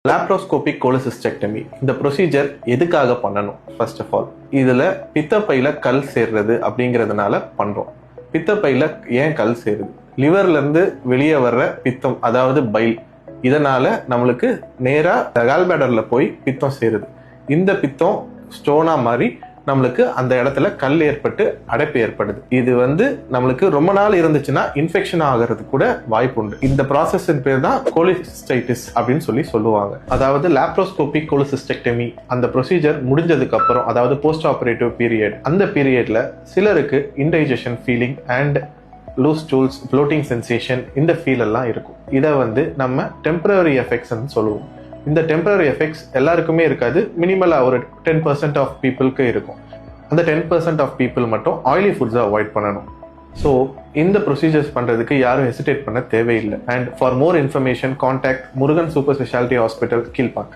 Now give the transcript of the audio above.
Laparoscopic கோலிசிஸ்டெக்டமி இந்த procedure எதுக்காக பண்ணணும்? ஃபர்ஸ்ட் ஆஃப் ஆல் இதுல பித்தப்பையில கல் சேர்றது அப்படிங்கிறதுனால பண்றோம். பித்தப்பையில ஏன் கல் சேருது? லிவர்ல இருந்து வெளியே வர்ற பித்தம், அதாவது பைல், இதனால நம்மளுக்கு நேரா கால்பேடர்ல போய் பித்தம் சேருது. இந்த பித்தம் ஸ்டோனா மாதிரி நம்மளுக்கு அந்த இடத்துல கல் ஏற்பட்டு அடைப்பு ஏற்படுது. இது நம்மளுக்கு ரொம்ப நாள் இருந்துச்சுன்னா இன்ஃபெக்ஷன் ஆகிறது கூட வாய்ப்பு உண்டு. இந்த ப்ராசஸின் பேர் தான் கோலிசிஸ்டைட்டிஸ் அப்படின்னு சொல்லுவாங்க. அதாவது லாப்ரோஸ்கோபிக் கோலிசிஸ்டெக்டமி அந்த ப்ரொசீஜர் முடிஞ்சதுக்கு அப்புறம், அதாவது போஸ்ட் ஆபரேட்டிவ் பீரியட், அந்த பீரியட்ல சிலருக்கு indigestion feeling and loose stools, floating sensation, இந்த ஃபீல் எல்லாம் இருக்கும். இதை நம்ம டெம்பரரி எஃபெக்ட்ஸ் சொல்லுவோம். இந்த டெம்பரரி எஃபெக்ட்ஸ் எல்லாருக்குமே இருக்காது. மினிமலா ஒரு 10% ஆஃப் பீப்புளுக்கு இருக்கும். அந்த 10% ஆஃப் பீப்புள் மட்டும் ஆயிலி ஃபுட்ஸை அவாய்ட் பண்ணணும். ஸோ இந்த ப்ரொசீஜர்ஸ் பண்றதுக்கு யாரும் ஹெசிடேட் பண்ண தேவையில்லை. And for more information contact Murugan super speciality hospital, Kilpauk.